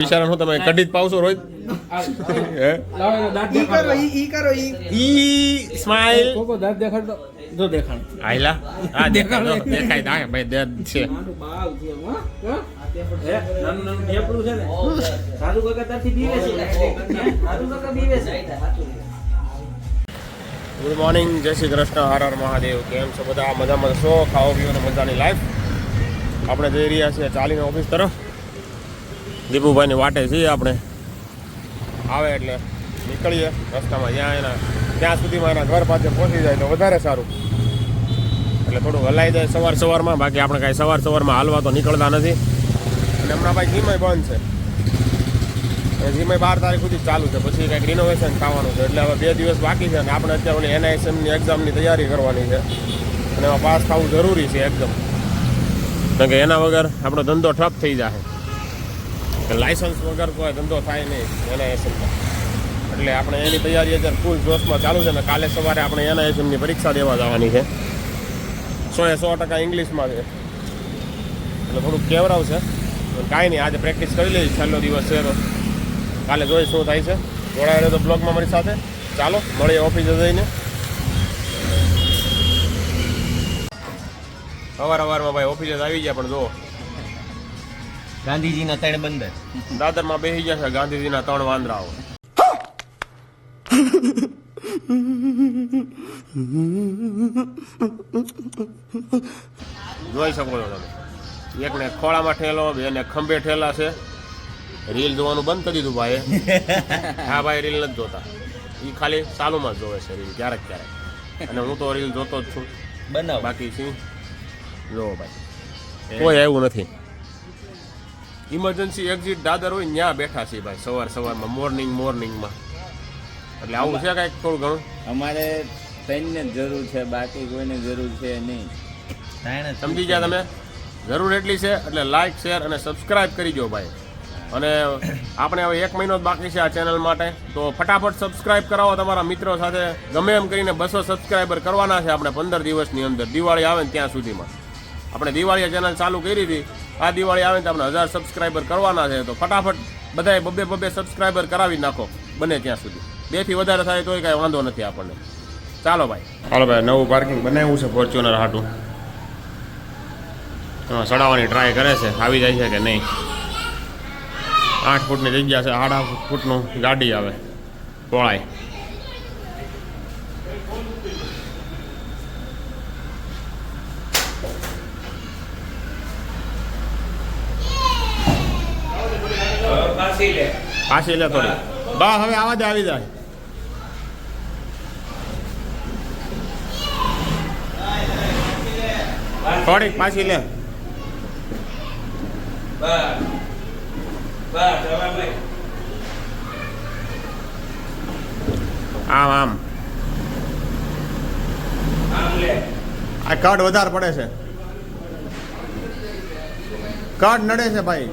ઈશારા હું તમે કઢી જ પાવશો રોજ હે ઈ સ્માઈલ કોકો દાંત દેખાડતો જો દેખાણ આઈલા આ દેખાડો દેખાય ના ભાઈ દર્દ છે બાવ છે હે નાનું નાનું ઢેપડું છે ને સાધુ કાકા તારથી બીવે છે સાધુ કાકા બીવે છે ગુડ મોર્નિંગ જય શ્રી કૃષ્ણ હર હર મહાદેવ કેમ છો બધા મજામાં છો ખાઓ પીઓ ને મજાની લાઈફ આપણે જઈ રહ્યા છીએ ચાલીને ઓફિસ તરફ દીપુભાઈની વાટે છીએ આપણે આવે એટલે નીકળીએ રસ્તામાં ત્યાં સુધીમાં એના ઘર પાસે પહોંચી જાય તો વધારે સારું એટલે થોડુંક હલાઈ જાય સવારમાં બાકી આપણે કાંઈ સવારમાં હાલવા તો નીકળતા નથી અને હમણાં ભાઈ જીમય બંધ છે અને જીમય 12 તારીખ સુધી ચાલુ છે પછી કંઈક રિનોવેશન થવાનું છે એટલે હવે 2 દિવસ બાકી છે અને આપણે અત્યારે NISMની એક્ઝામની તૈયારી કરવાની છે અને એમાં પાસ થવું જરૂરી છે એકદમ કારણ કે એના વગર આપણો ધંધો ઠપ થઈ જાય લાયસન્સ વગર કોઈ ધંધો થાય નહીં NISMમાં એટલે આપણે એની તૈયારી અત્યારે ફૂલ જોશમાં ચાલુ છે ને કાલે સવારે આપણે NISMની પરીક્ષા દેવા જવાની છે 100% ઇંગ્લિશમાં છે એટલે થોડુંક કેવરાવ છે કાંઈ નહીં આજે પ્રેક્ટિસ કરી લઈશ છેલ્લો દિવસ છે તો કાલે જોઈ શું થાય છે જોડાયેલો તો બ્લોગમાં મારી સાથે ચાલો મળીએ ઓફિસે જઈને સવારમાં ભાઈ ઓફિસે આવી ગયા પણ જો ગાંધીજીના 3 બંદર દાદરમાં બેસી ગયા છે ગાંધીજીના 3 વાંદરાઓ જોઈ શકો છો તમે એકને ખોળામાં ઠેલો બેને ખંભે ઠેલા છે રીલ જોવાનું બંધ કરી દીધું ભાઈ હા ભાઈ રીલ નથી જોતા એ ખાલી ચાલુમાં જ જોવે છે રીલ ક્યારેક અને હું તો રીલ જોતો જ છું બનાવ બાકી શું જોવો ભાઈ કોઈ આવ્યું નથી ઇમરજન્સી એક્ઝિટ દાદર હોય ત્યાં બેઠા છીએ ભાઈ સવારમાં મોર્નિંગમાં એટલે આવું છે કાંઈક થોડું ઘણું અમારે તઈને જ જરૂર છે બાકી કોઈને જરૂર છે નહીં સમજી ગયા તમે જરૂર એટલી છે એટલે લાઈક શેર અને સબસ્ક્રાઇબ કરી દો ભાઈ અને આપણે હવે 1 મહિનો જ બાકી છે આ ચેનલ માટે તો ફટાફટ સબસ્ક્રાઇબ કરાવો તમારા મિત્રો સાથે ગમે એમ કરીને 200 સબસ્ક્રાઈબર કરવાના છે આપણે 15 દિવસની અંદર દિવાળી આવે ને ત્યાં સુધીમાં આપણે દિવાળીએ ચેનલ ચાલુ કરી હતી આ દિવાળી આવે ને તો આપણે 1000 સબસ્ક્રાઈબર કરવાના છે તો ફટાફટ બધાએ બબે સબસ્ક્રાઈબર કરાવી નાખો બને ત્યાં સુધી 2 થી વધારે થાય તોય કાંઈ વાંધો નથી આપણને ચાલો ભાઈ નવું પાર્કિંગ બનાવ્યું છે ફોર્ચ્યુનર હાટું ચડાવવાની ટ્રાય કરે છે આવી જાય છે કે નહીં 8 ફૂટની જગ્યા છે 8.5 ફૂટનું ગાડી આવે પહોળાઈ પાછી લે થોડી બા હવે આવા આવી જાય થોડીક પાછી લે આમ આ કડ વધારે પડે છે કડ નડે છે ભાઈ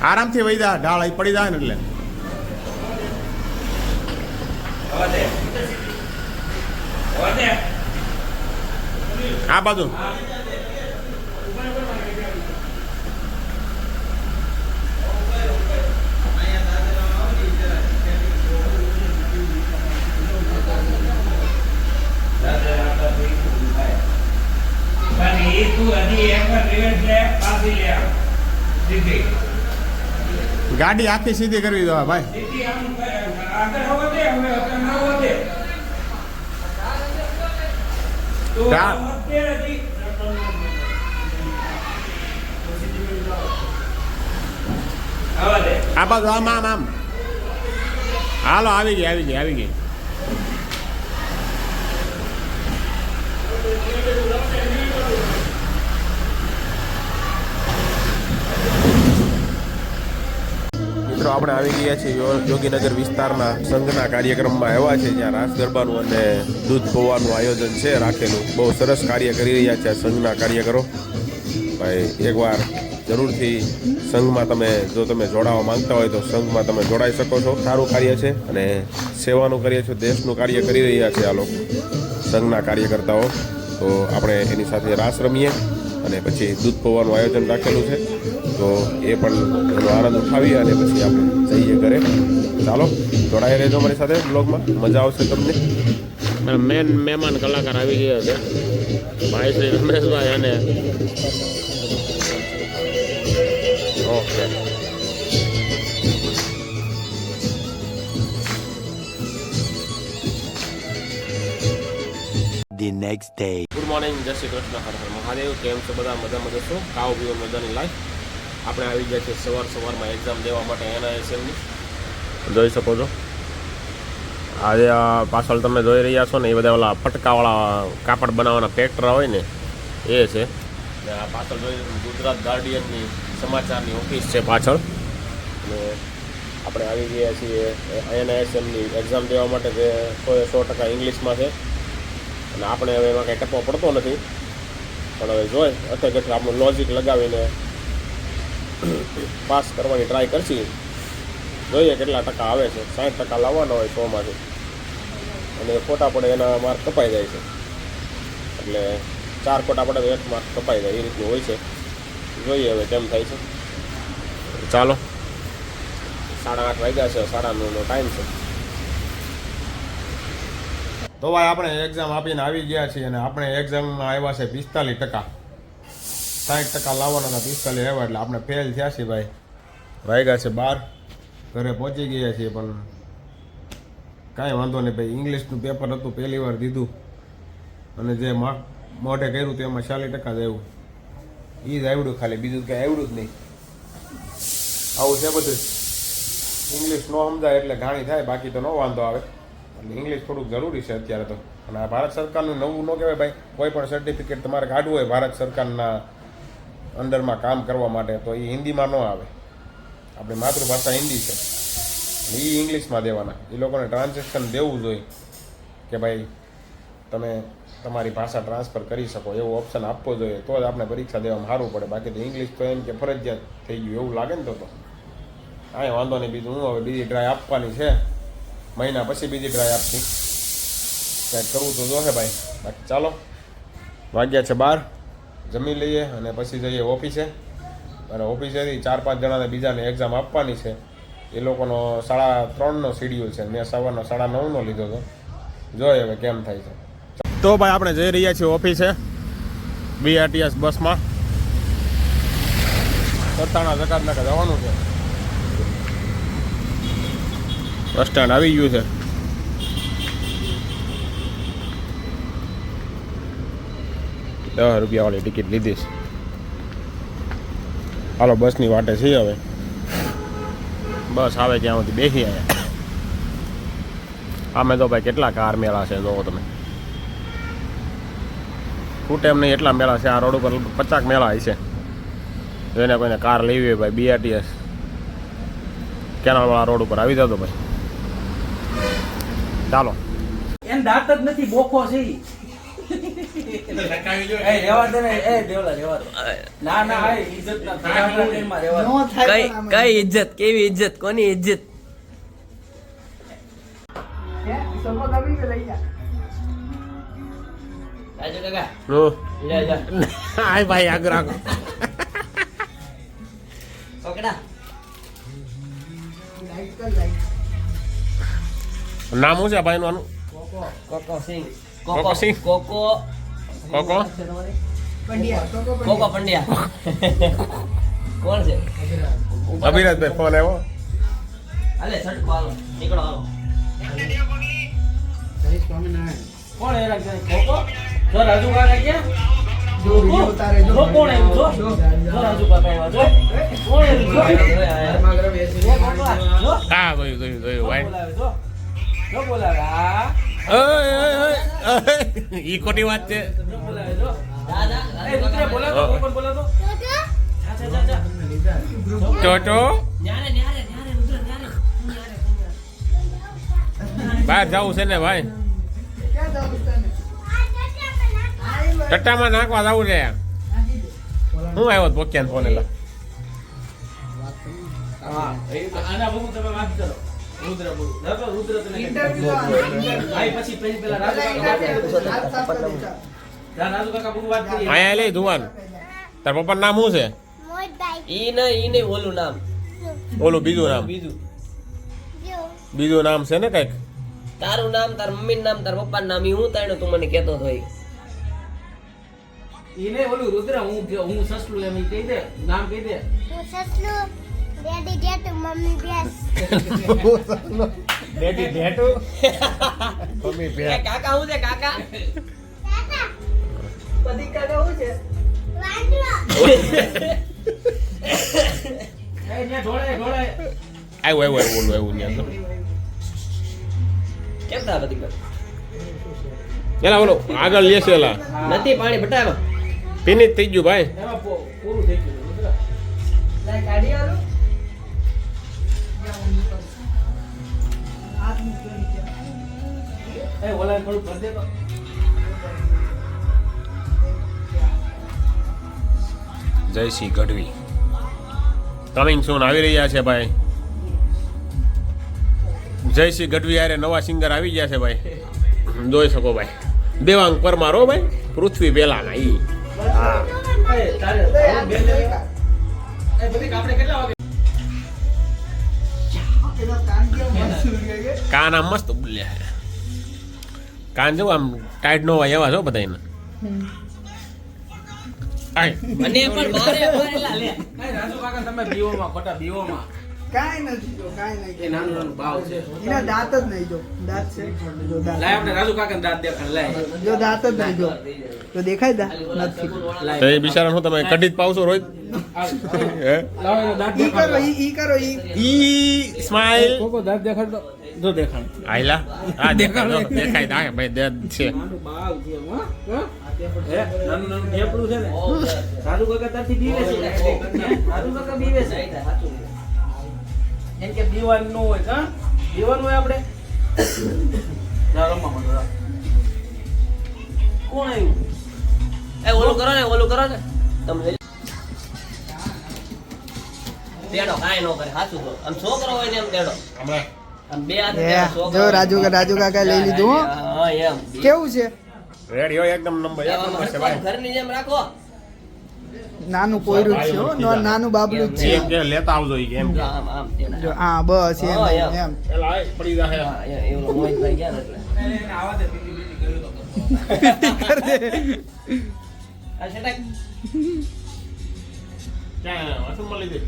આરામથી વહી જાય ઢાળ અહીં પડી જાય ને એટલે આ બાજુ ગાડી આખી સીધી કરવી દો ભાઈ આ બાજુ આમ હાલો આવી ગઈ મિત્રો આપણે આવી ગયા છીએ યોગીનગર વિસ્તારના સંઘના કાર્યક્રમમાં આવ્યા છે જ્યાં રાસ ગરબાનું અને દૂધ પૌવાનું આયોજન છે રાખેલું બહુ સરસ કાર્ય કરી રહ્યા છે સંઘના કાર્યકરો ભાઈ એકવાર જરૂરથી સંઘમાં જો તમે જોડાવા માંગતા હોય તો સંઘમાં તમે જોડાઈ શકો છો. સારું કાર્ય છે અને સેવાનું કાર્ય છે, દેશનું કાર્ય કરી રહ્યા છે આ લોકો સંઘના કાર્યકર્તાઓ. તો આપણે એની સાથે રાસ રમીએ અને પછી દૂધ પૌવાનું આયોજન રાખેલું છે, તો એ પણ એનો આનંદ ઉઠાવીએ અને પછી આપણે જઈએ ઘરે. ચાલો જોડાઈ રહેજો મારી સાથે બ્લોગમાં, મજા આવશે તમને. મેન મહેમાન કલાકાર આવી ગયા છે, ભાઈ શ્રી રમેશભાઈ અને okay The next day. Good morning, જય શ્રી કૃષ્ણ, હર હર મહાદેવ. કેમ છો બધા? મજામાં જશો? ખાઓ પીવો મજાની લાઈફ. આપણે આવી ગયા છીએ સવારમાં એક્ઝામ દેવા માટે NISMની. જોઈ શકો છો આજે પાછળ તમે જોઈ રહ્યા છો ને એ બધા ઓલા ફટકાવાળા કાપડ બનાવવાના ફેક્ટરા હોય ને એ છે. ને આ પાછળ જોઈ ગુજરાત ગાર્ડિયનની સમાચારની ઓફિસ છે પાછળ. ને આપણે આવી ગયા છીએ NISMની એક્ઝામ દેવા માટે, જે 100% ઇંગ્લિશમાં છે. અને આપણે હવે એમાં કંઈ ટપો પડતો નથી, પણ હવે જોઈ અથગઠ આપણું લોજિક લગાવીને પાસ કરવાની ટ્રાય કરશી. જોઈએ કેટલા ટકા આવે છે. 60% લાવવાના હોય 100માંથી, અને ખોટા પડે એના માર્ક કપાઈ જાય છે. એટલે 4 ખોટા પડે તો 1 માર્ક કપાઈ જાય, એ રીતનું હોય છે. જોઈએ હવે કેમ થાય છે. ચાલો 8:30 વાગ્યા છે, 9:30નો ટાઈમ છે. તો ભાઈ આપણે એક્ઝામ આપીને આવી ગયા છીએ અને આપણે એક્ઝામમાં આવ્યા છે 45%. 60% લાવવાના હતા, 45 આવ્યા એટલે આપણે ફેલ થયા છીએ ભાઈ. વાગ્યા છે 12, ઘરે પહોંચી ગયા છીએ. પણ કાંઈ વાંધો નહીં ભાઈ, ઇંગ્લિશનું પેપર હતું, પહેલી વાર દીધું અને જે મોઢે કર્યું તેમાં 40% જ આવ્યું. એ જ આવડ્યું ખાલી, બીજું કંઈ આવડ્યું જ નહીં. આવું છે બધું. ઇંગ્લિશ ન સમજાય એટલે ઘાણી થાય, બાકી તો ન વાંધો આવે. એટલે ઇંગ્લિશ થોડુંક જરૂરી છે અત્યારે તો. અને આ ભારત સરકારનું નવું ન કહેવાય ભાઈ. કોઈ પણ સર્ટિફિકેટ તમારે કાઢવું હોય ભારત સરકારના અંડરમાં કામ કરવા માટે, તો એ હિન્દીમાં ન આવે. આપણી માતૃભાષા હિન્દી છે, એ ઇંગ્લિશમાં દેવાના. એ લોકોને ટ્રાન્ઝેક્શન દેવું જોઈએ કે ભાઈ તમે તમારી ભાષા ટ્રાન્સફર કરી શકો, એવો ઓપ્શન આપવો જોઈએ, તો જ આપણે પરીક્ષા દેવામાં સારું પડે. બાકી તો ઇંગ્લિશ તો એમ કે ફરજિયાત થઈ ગયું એવું લાગે ને તો કાંઈ વાંધો નહીં. બીજું હું હવે બીજી ટ્રાય આપવાની છે, મહિના પછી બીજી ટ્રાય આપતી. કંઈક કરવું તો જોશે ભાઈ. બાકી ચાલો વાગ્યા છે 12, જમી લઈએ અને પછી જઈએ ઓફિસે. અને ઓફિસેથી 4-5 જણાને બીજાને એક્ઝામ આપવાની છે. એ લોકોનો 3:30નો શેડ્યુલ છે, મેં સવારનો 9:30નો લીધો હતો. જોઈએ હવે કેમ થાય છે. તો ભાઈ આપણે જઈ રહ્યા છીએ ઓફિસે BRTS બસમાં. સત્તાણા જકાતનાકા જવાનું છે. બસ સ્ટેન્ડ આવી ગયું છે. ₹10 વાળી ટિકિટ લીધી છે. હાલો બસની વાટે છીએ હવે. બસ આવે ત્યાં સુધી બેસી આવ્યા. આમે તો ભાઈ કેટલા કાર મેળા છે જોવો તમે. ખૂટે એમ નહીં એટલા મેળા છે. આ રોડ ઉપર 50 મેળા હશે. એને કોઈને કાર લેવી હોય ભાઈ, BRTS કેનાલવાળા રોડ ઉપર આવી જતો ભાઈ. ચાલો. એમ દાંત જ નથી, બોખો છે ઈ. એ રેવા દે ને, એ દેવલા રેવા દે. ના ના આ ઇજ્જત ના પ્રેમમાં રેવા દે. કઈ ઇજ્જત? કેવી ઇજ્જત? કોની ઇજ્જત? રાજુ કાકા લે જા. હાય ભાઈ આગળ આગળ. પકડા. નામ શું છે ભાઈનું આનું? કોકો સિંહ. કોકો સિંહ? કોકો કોકો કોકો પંડ્યા. કોણ છે? અભિરાજભાઈ ફોન આવ્યો. હાલે સટકો હાલો, નીકળો હાલો. કોણ એરા છે? કોકો જો રાજુ કાકા ક્યાં? જો કોણ આવ્યું? જો રાજુ કાકા આવ્યા. જો કોણ આવ્યું? જો હા ગયું ભાઈ. જો બોલાવે. હા ઈ ખોટી વાત છે. જો બોલાવે. જો દાદા એ રુદ્ર બોલાતો, કોણ બોલાતો? જા જા જા. ટોટો ન્યારે ન્યારે ન્યારે રુદ્ર ન્યારે. બહાર જવું છે ને ભાઈ. ટટ્ટામાં નાખવા જવું છે. હું આવ્યો પોક્યાન ફોન એટલે હા આના બહુ તમે વાત કરો રુદ્ર બોલ રુદ્ર તને આઈ પછી પેલા રાજુ કાકા બહુ વાત કરી આયા લે જુવાન તાર પપ્પાનું નામ શું છે ઈ નહીં ઓલું નામ ઓલું બીજું નામ બીજું નામ છે ને કઈક તારું નામ તાર મમ્મીનું નામ તાર પપ્પાનું નામ ઈ હું તાણે તું મને કહેતો હતો ઈ. ઈને ઓલું રુદ્ર હું સસલું એમ ઈ કહી દે નામ કહી દે ડેડી ડેટુ મમ્મી એ કાકા હું છે કાકા પદી કાકા હું છે એ ન્યા ઢોળે આવ્યું ઓલું આવ્યું ત્યાં કેમ થા પદી કાકા એલા ઓલો આગળ લેશે એલા નથી પાણી બટાવા ફિનિશ થઈ ગયું ભાઈ એમાં પૂરું થઈ ગયું રુદ્ર લાય કાઢી આલો એ ઓલા થોડું ભર દે તો જયસિંહ ગઢવી કમિંગ સૂન આવી રહ્યા છે ભાઈ જયસિંહ ગઢવી યારે નવા સિંગર આવી ગયા છે ભાઈ જોઈ શકો ભાઈ દેવાંગ પરમાર હો ભાઈ પૃથ્વી પેલાના ઈ હા એ તારે બેન એ બધી આપણે કેટલા વાગે કાન આમ મસ્ત બોલ્યા છે કાન જો આમ ટાઈટ નો હોય એવા છો બધાને આય મને પણ મારે લે એ રાજુ કાકા તમે બીઓમાં ખોટા બીઓમાં કાંઈ નથી જો કાંઈ નહીં એ નાનું ભાવ છે એના દાંત જ નહીં જો દાંત છે જો દાંત લાય આપણે રાજુ કાકા દાંત દેખાડ લાય જો દાંત જ નહીં જો દેખાય દા નથી તો એ બિચારા હું તમે કઢી જ પાવશો રોજ હે લાવ એનો દાંત ઈ કરો દેખાડ ઈ કરો ઈ ઈ સ્માઈલ કોકો દાંત દેખાડ તો જો દેખાડ આયલા આ દેખાય દેખાય ભાઈ દે છે નાનું બાવ છે હા હે નાનું ઢેપડું છે ને રાજુ કાકા ત્યાંથી બીવે છે રાજુ કાકા બીવે છે એમ કે દીવાન નો હોય કા દીવાન હોય આપણે જા રમવા માંડો જા. કોણ આવ્યું એ ઓલું કરો ને તમે લઈ તેડો કાઈ નો કરે સાચું કહો આમ છોકરો હોય ને એમ તેડો હમણાં આમ બે હાથ એ, છોકરો જો રાજુ કાકા લઈ લીધું હો હા એમ કેવું છે રેડી હોય એકદમ નંબર એક નંબર છે ભાઈ ઘરની જેમ રાખો નાનું કોયરું જ છે હો નાનું બાબલું જ છે એમ કે લેતા આવજો ઈ કે એમ કે આમ તેડા જો હા બસ એમ હા, એમ. એમ એલા આય પડી જાહે હા એવું મોહિતભાઈ ગયા ને એટલે એને આવા દે બીજી કર્યું તો કર દે આ છટાક ક્યાં અસુમ મળી દે